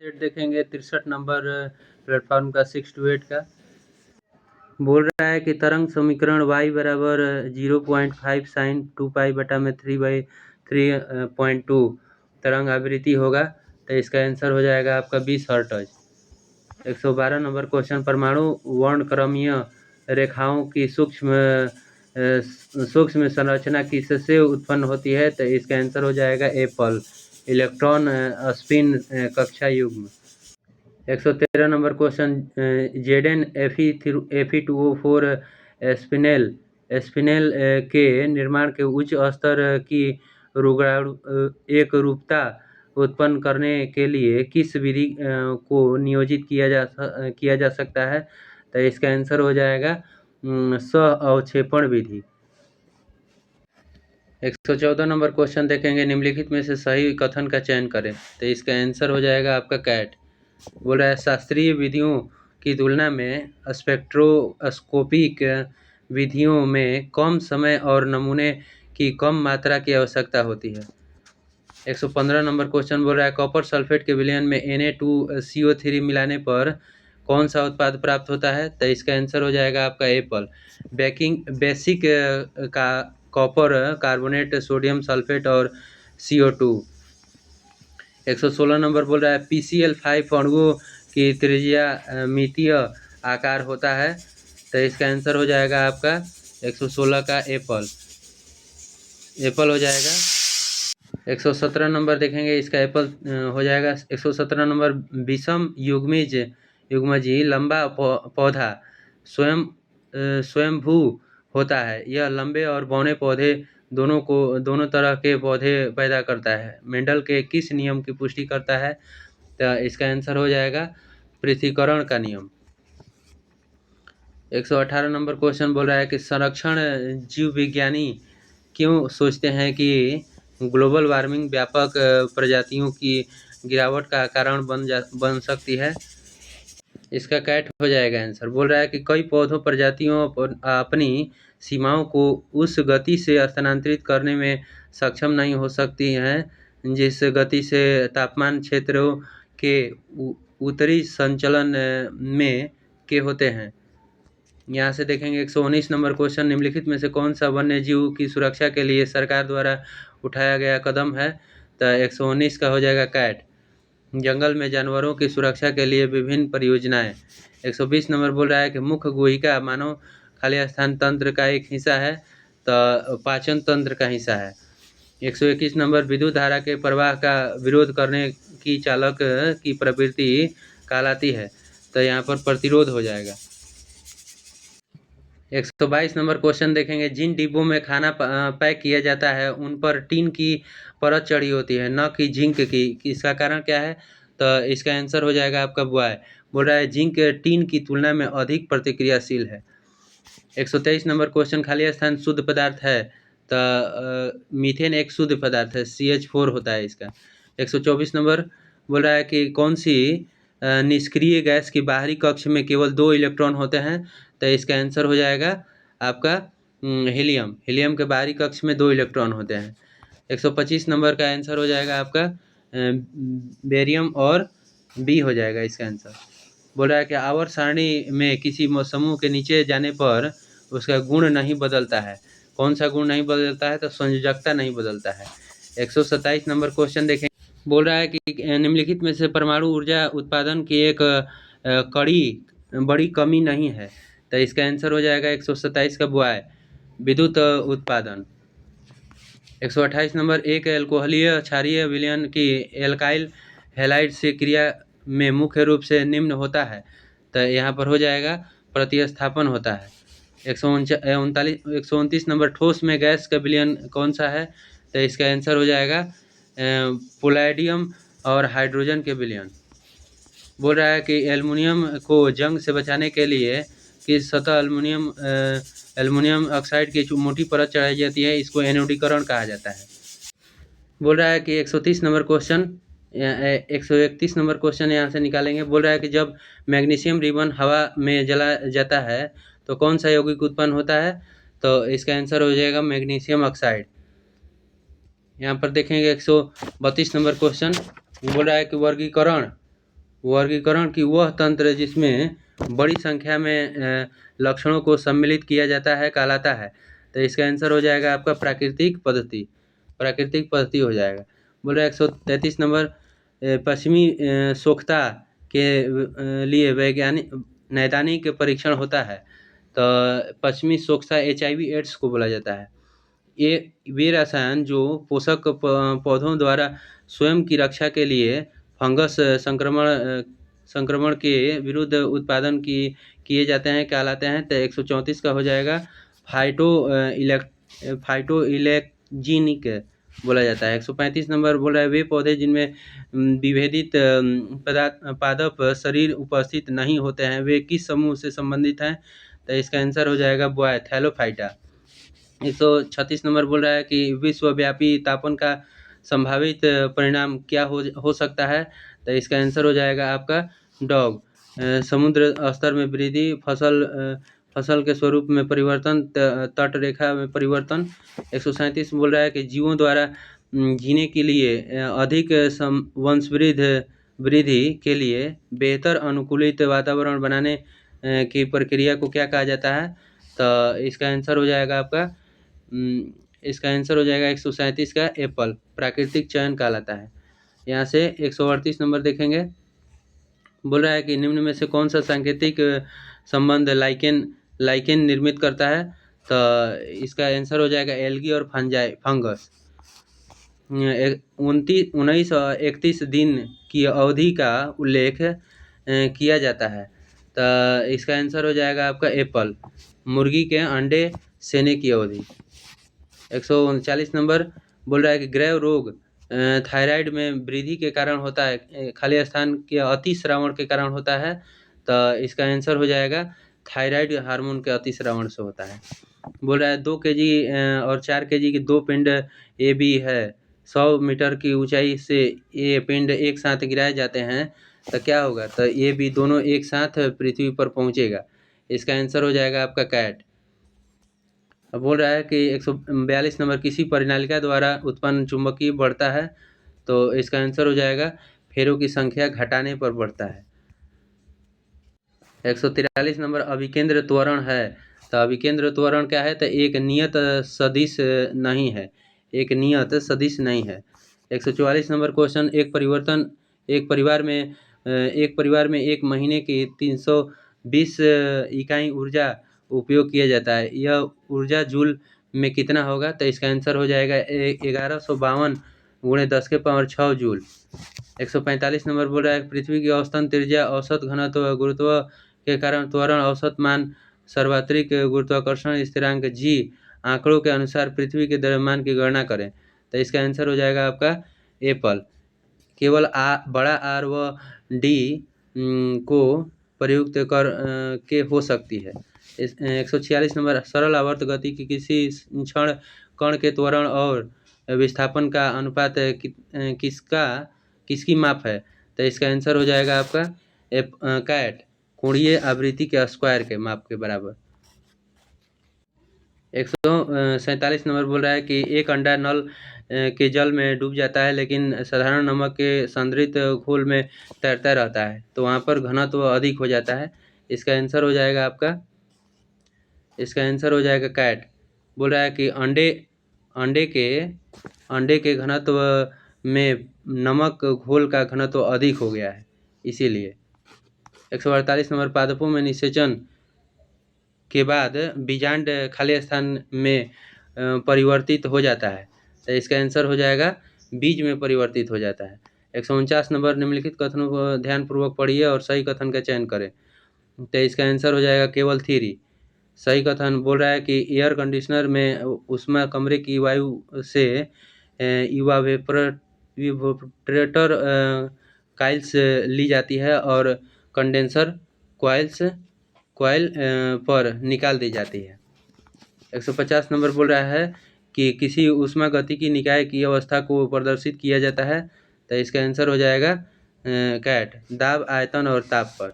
Set देखेंगे 63 number platform का 6 to 8 का। बोल रहा है कि तरंग समीकरण y बराबर 0.5 साइन 2 पाई बटा में 3/3.2 तरंग आवृत्ति होगा, तो इसका आंसर हो जाएगा आपका 20 हर्ट्ज। 112 नंबर क्वेश्चन, परमाणु वर्णक्रमीय रेखाओं की सूक्ष्म संरचना किससे उत्पन्न होती है, तो इसका आंसर हो जाएगा एप्पल, इलेक्ट्रॉन स्पिन कक्षा युग्म। 113 नंबर क्वेश्चन, Fe2O4 स्पिनेल के निर्माण के उच्च स्तर की एकरूपता उत्पन्न करने के लिए किस विधि को नियोजित किया जा सकता है, तो इसका आंसर हो जाएगा सह-अवक्षेपण विधि। 114 नंबर क्वेश्चन देखेंगे, निम्नलिखित में से सही कथन का चयन करें, तो इसका आंसर हो जाएगा आपका कैट। बोल रहा है शास्त्रीय विधियों की तुलना में स्पेक्ट्रोस्कोपिक विधियों में कम समय और नमूने की कम मात्रा की आवश्यकता होती है। 115 नंबर क्वेश्चन बोल रहा है कॉपर सल्फेट के विलयन में Na2CO3 मिलाने पर कौन सा उत्पाद प्राप्त होता है, तो इसका आंसर हो जाएगा आपका एप्पल, बेसिक का कॉपर कार्बोनेट, सोडियम सल्फेट और CO2। 116 नंबर बोल रहा है PCl5 अणुओं की त्रिज्या मितीय आकार होता है, तो इसका आंसर हो जाएगा आपका 116 का एप्पल हो जाएगा। 117 नंबर देखेंगे, इसका एप्पल हो जाएगा। 117 नंबर, विषम युग्मजी लंबा पौधा स्वयंभू होता है, यह लंबे और बौने पौधे दोनों तरह के पौधे पैदा करता है, मेंडल के किस नियम की पुष्टि करता है, तो इसका आंसर हो जाएगा पृथक्करण का नियम। 118 नंबर क्वेश्चन बोल रहा है कि संरक्षण जीव विज्ञानी क्यों सोचते हैं कि ग्लोबल वार्मिंग व्यापक प्रजातियों की गिरावट का कारण बन सकती है, इसका कैट हो जाएगा आंसर। बोल रहा है कि कई पौधों प्रजातियों अपनी सीमाओं को उस गति से स्थानांतरित करने में सक्षम नहीं हो सकती हैं जिस गति से तापमान क्षेत्रों के उत्तरी संचलन में के होते हैं। यहाँ से देखेंगे 119 नंबर क्वेश्चन, निम्नलिखित में से कौन सा वन्य जीव की सुरक्षा के लिए सरकार द्वारा उठाया गया कदम है, तो 119 का हो जाएगा कैट, जंगल में जानवरों की सुरक्षा के लिए विभिन्न परियोजनाएं। 120 नंबर बोल रहा है कि मुख्य गुहिका मानव खाली स्थान तंत्र का एक हिस्सा है, तो पाचन तंत्र का हिस्सा है। 121 नंबर, विद्युत धारा के प्रवाह का विरोध करने की चालक की प्रवृत्ति कहलाती है, तो यहाँ पर प्रतिरोध हो जाएगा। 122 नंबर क्वेश्चन देखेंगे, जिन डिब्बों में खाना पैक किया जाता है उन पर टीन की परत चढ़ी होती है, न कि जिंक की, इसका कारण क्या है, तो इसका आंसर हो जाएगा आपका बॉय। बोल रहा है जिंक टीन की तुलना में अधिक प्रतिक्रियाशील है। 123 नंबर क्वेश्चन, खाली स्थान शुद्ध पदार्थ है, तो मीथेन एक शुद्ध पदार्थ है, CH4 होता है इसका। 124 नंबर बोल रहा है कि कौन सी निष्क्रिय गैस की बाहरी कक्ष में केवल 2 इलेक्ट्रॉन होते हैं, तो इसका आंसर हो जाएगा आपका हीलियम के बाहरी कक्ष में 2 इलेक्ट्रॉन होते हैं। 125 नंबर का आंसर हो जाएगा आपका बेरियम और बी हो जाएगा इसका आंसर। बोल रहा है कि आवर्त सारणी में किसी समूह के नीचे जाने पर उसका गुण नहीं बदलता है, कौन सा गुण नहीं बदलता है, तो संयोजकता नहीं बदलता है। 127 नंबर क्वेश्चन देखें, बोल रहा है कि निम्नलिखित में से परमाणु ऊर्जा उत्पादन की एक बड़ी कमी नहीं है, तो इसका आंसर हो जाएगा 127 का बॉय, विद्युत उत्पादन। 128 नंबर, एक एल्कोहलीय क्षारीय विलयन की एल्काइल हैलाइड से क्रिया में मुख्य रूप से निम्न होता है, तो यहाँ पर हो जाएगा प्रतिस्थापन होता है। 129 नंबर, ठोस में गैस का विलयन कौन सा है, तो इसका आंसर हो जाएगा पोलैडियम और हाइड्रोजन के विलयन। बोल रहा है कि एल्युमिनियम को जंग से बचाने के लिए किस सतह एल्युमिनियम ऑक्साइड की मोटी परत चढ़ाई जाती है, इसको एनोडीकरण कहा जाता है। बोल रहा है कि 130 नंबर क्वेश्चन 131 नंबर क्वेश्चन यहाँ से निकालेंगे। बोल रहा है कि जब मैग्नीशियम रिबन हवा में जला जाता है तो कौन सा यौगिक उत्पन्न होता है, तो इसका आंसर हो जाएगा मैग्नीशियम ऑक्साइड। यहाँ पर देखेंगे 132 नंबर क्वेश्चन, बोल रहा है कि वर्गीकरण वर्गीकरण की वह तंत्र जिसमें बड़ी संख्या में लक्षणों को सम्मिलित किया जाता है कहलाता है। तो इसका आंसर हो जाएगा आपका प्राकृतिक पद्धति हो जाएगा। बोल रहा है 133 नंबर, पश्चिमी सोख्ता के लिए वैज्ञानिक नैदानिक परीक्षण होता है। तो पश्चिमी सोख्ता HIV एड्स को बोला जाता है। ये वे रसायन जो पोषक पौधों द्वारा स्वयं की रक्षा के लिए फंगस संक्रमण के विरुद्ध उत्पादन किए जाते हैं कहलाते हैं। तो 134 का हो जाएगा फाइटो इलेक्जीनिक बोला जाता है। 135 नंबर बोल रहा है वे पौधे जिनमें विभेदित पादप शरीर उपस्थित नहीं होते हैं वे किस समूह से संबंधित हैं। तो इसका आंसर हो जाएगा बॉय थैलोफाइटा। 136 नंबर बोल रहा है कि विश्वव्यापी तापन का संभावित परिणाम क्या हो सकता है। तो इसका आंसर हो जाएगा आपका डॉग। समुद्र स्तर में वृद्धि, फसल के स्वरूप में परिवर्तन, तट रेखा में परिवर्तन। 137 बोल रहा है कि जीवों द्वारा जीने के लिए अधिक वंशवृद्धि के लिए बेहतर अनुकूलित वातावरण बनाने की प्रक्रिया को क्या कहा जाता है। तो इसका आंसर हो जाएगा आपका 137 का एप्पल, प्राकृतिक चयन कहलाता है। यहाँ से 138 नंबर देखेंगे। बोल रहा है कि निम्न में से कौन सा सांकेतिक संबंध लाइकेन निर्मित करता है। तो इसका आंसर हो जाएगा एल्गी और फंगस। 31 दिन की अवधि का उल्लेख किया जाता है। तो इसका आंसर हो जाएगा आपका एप्पल, मुर्गी के अंडे सेने की अवधि। 139 नंबर बोल रहा है कि ग्रैव रोग थायराइड में वृद्धि के कारण होता है, खाली स्थान के अतिस्रावण के कारण होता है। तो इसका आंसर हो जाएगा थायराइड हार्मोन के अतिस्रावण से होता है। बोल रहा है 2 kg और 4 kg की 2 पिंड ए बी है, 100 मीटर की ऊंचाई से ये पिंड एक साथ गिराए जाते हैं तो क्या होगा। तो ये भी दोनों एक साथ पृथ्वी पर पहुंचेगा। इसका आंसर हो जाएगा आपका कैट। अब बोल रहा है कि 142 नंबर, किसी परिनालिका द्वारा उत्पन्न चुंबकीय बढ़ता है। तो इसका आंसर हो जाएगा फेरों की संख्या घटाने पर बढ़ता है। 143 नंबर, अभिकेंद्र त्वरण है। तो अभिकेंद्र त्वरण क्या है। तो एक नियत सदिश नहीं है, 144 नंबर क्वेश्चन, एक परिवार में एक महीने की 320 इकाई ऊर्जा उपयोग किया जाता है। यह ऊर्जा जूल में कितना होगा। तो इसका आंसर हो जाएगा 1152 × 10⁶ जूल। 145 नंबर बोल रहा है पृथ्वी की औसतन त्रिज्या, औसत घनत्व, गुरुत्व के कारण त्वरण, औसत मान, सार्वत्रिक गुरुत्वाकर्षण स्थिरांक जी आंकड़ों के अनुसार पृथ्वी के द्रव्यमान की गणना करें। तो इसका आंसर हो जाएगा आपका एप्पल। केवल बड़ा आर व डी को प्रयुक्त कर के हो सकती है। 146 नंबर, सरल आवर्त गति की किसी क्षण कण के त्वरण और विस्थापन का अनुपात किसकी माप है। तो इसका आंसर हो जाएगा आपका कैट, कोणीय आवृत्ति के स्क्वायर के माप के बराबर। 147 नंबर बोल रहा है कि एक अंडा नल के जल में डूब जाता है लेकिन साधारण नमक के संतृप्त घोल में तैरता रहता है, तो वहाँ पर घनत्व अधिक हो जाता है। इसका आंसर हो जाएगा कैट। बोल रहा है कि अंडे के घनत्व में नमक घोल का घनत्व अधिक हो गया है इसीलिए। 148 नंबर, पादपों में निषेचन के बाद बीजांड खाली स्थान में परिवर्तित हो जाता है। तो इसका आंसर हो जाएगा बीज में परिवर्तित हो जाता है। 149 नंबर, निम्नलिखित कथनों को ध्यानपूर्वक पढ़िए और सही कथन का चयन करें। तो इसका आंसर हो जाएगा केवल थ्योरी। सही कथन बोल रहा है कि एयर कंडीशनर में ऊष्मा कमरे की वायु से इवापोरेटर कॉइल्स ली जाती है और कंडेंसर कॉइल पर निकाल दी जाती है। 150 नंबर बोल रहा है कि किसी ऊष्मा गतिकी निकाय की अवस्था को प्रदर्शित किया जाता है। तो इसका आंसर हो जाएगा कैट, दाब, आयतन और ताप पर।